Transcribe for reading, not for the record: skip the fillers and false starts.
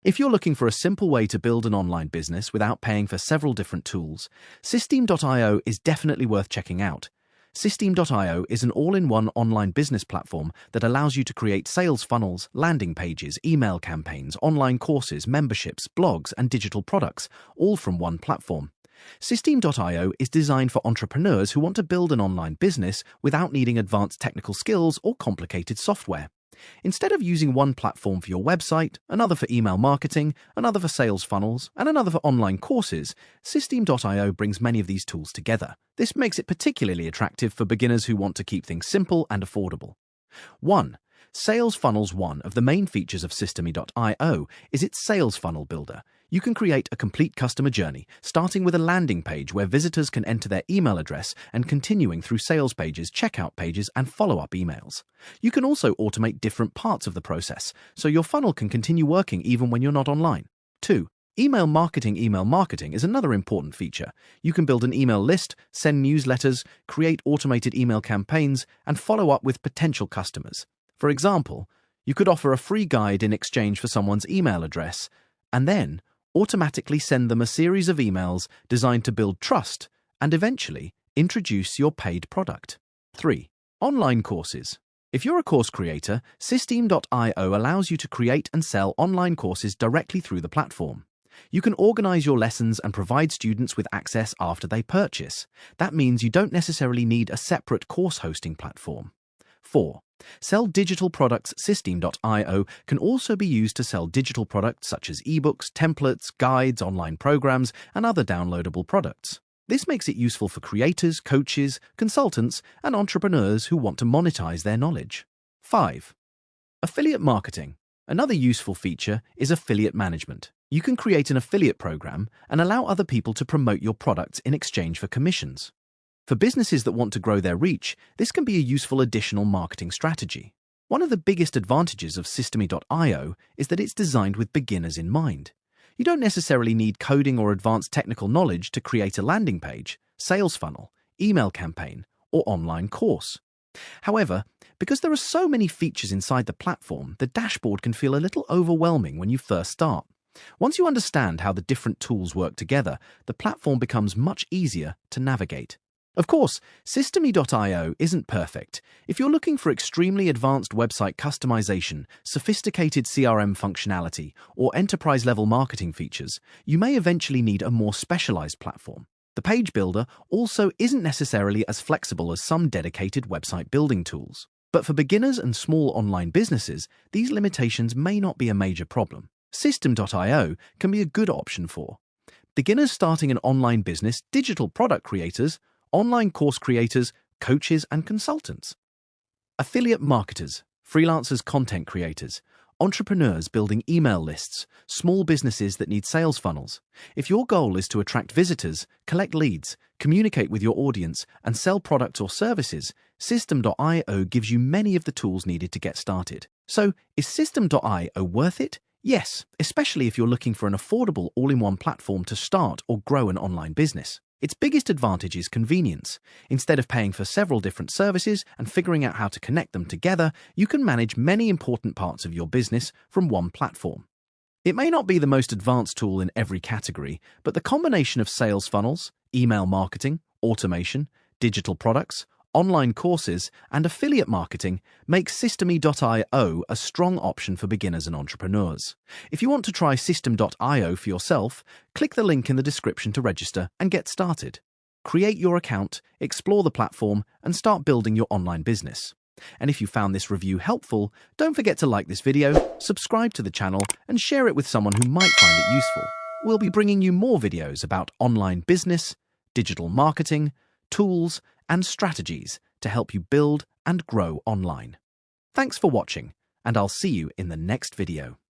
If you're looking for a simple way to build an online business without paying for several different tools, Systeme.io is definitely worth checking out. Systeme.io is an all-in-one online business platform that allows you to create sales funnels, landing pages, email campaigns, online courses, memberships, blogs, and digital products, all from one platform. Systeme.io is designed for entrepreneurs who want to build an online business without needing advanced technical skills or complicated software. Instead of using one platform for your website, another for email marketing, another for sales funnels, and another for online courses, Systeme.io brings many of these tools together. This makes it particularly attractive for beginners who want to keep things simple and affordable. 1. Sales Funnels. One of the main features of Systeme.io is its sales funnel builder. You can create a complete customer journey, starting with a landing page where visitors can enter their email address and continuing through sales pages, checkout pages, and follow-up emails. You can also automate different parts of the process, so your funnel can continue working even when you're not online. 2. Email marketing. Email marketing is another important feature. You can build an email list, send newsletters, create automated email campaigns, and follow up with potential customers. For example, you could offer a free guide in exchange for someone's email address, and then automatically send them a series of emails designed to build trust and eventually introduce your paid product. 3. Online courses. If you're a course creator, Systeme.io allows you to create and sell online courses directly through the platform. You can organize your lessons and provide students with access after they purchase. That means you don't necessarily need a separate course hosting platform. 4. Sell digital products. Systeme.io can also be used to sell digital products such as ebooks, templates, guides, online programs, and other downloadable products. This makes it useful for creators, coaches, consultants, and entrepreneurs who want to monetize their knowledge. 5. Affiliate marketing. Another useful feature is affiliate management. You can create an affiliate program and allow other people to promote your products in exchange for commissions. For businesses that want to grow their reach, this can be a useful additional marketing strategy. One of the biggest advantages of Systeme.io is that it's designed with beginners in mind. You don't necessarily need coding or advanced technical knowledge to create a landing page, sales funnel, email campaign, or online course. However, because there are so many features inside the platform, the dashboard can feel a little overwhelming when you first start. Once you understand how the different tools work together, the platform becomes much easier to navigate. Of course, Systeme.io isn't perfect. If you're looking for extremely advanced website customization, sophisticated CRM functionality, or enterprise-level marketing features, you may eventually need a more specialized platform. The page builder also isn't necessarily as flexible as some dedicated website building tools. But for beginners and small online businesses, these limitations may not be a major problem. Systeme.io can be a good option for beginners starting an online business, digital product creators, online course creators, coaches, and consultants. Affiliate marketers, freelancers, content creators, entrepreneurs building email lists, small businesses that need sales funnels. If your goal is to attract visitors, collect leads, communicate with your audience, and sell products or services, Systeme.io gives you many of the tools needed to get started. So, is Systeme.io worth it? Yes, especially if you're looking for an affordable all-in-one platform to start or grow an online business. Its biggest advantage is convenience. Instead of paying for several different services and figuring out how to connect them together, you can manage many important parts of your business from one platform. It may not be the most advanced tool in every category, but the combination of sales funnels, email marketing, automation, digital products, online courses, and affiliate marketing makes Systeme.io a strong option for beginners and entrepreneurs. If you want to try Systeme.io for yourself, click the link in the description to register and get started. Create your account, explore the platform, and start building your online business. And if you found this review helpful, don't forget to like this video, subscribe to the channel, and share it with someone who might find it useful. We'll be bringing you more videos about online business, digital marketing, tools, and strategies to help you build and grow online. Thanks for watching, and I'll see you in the next video.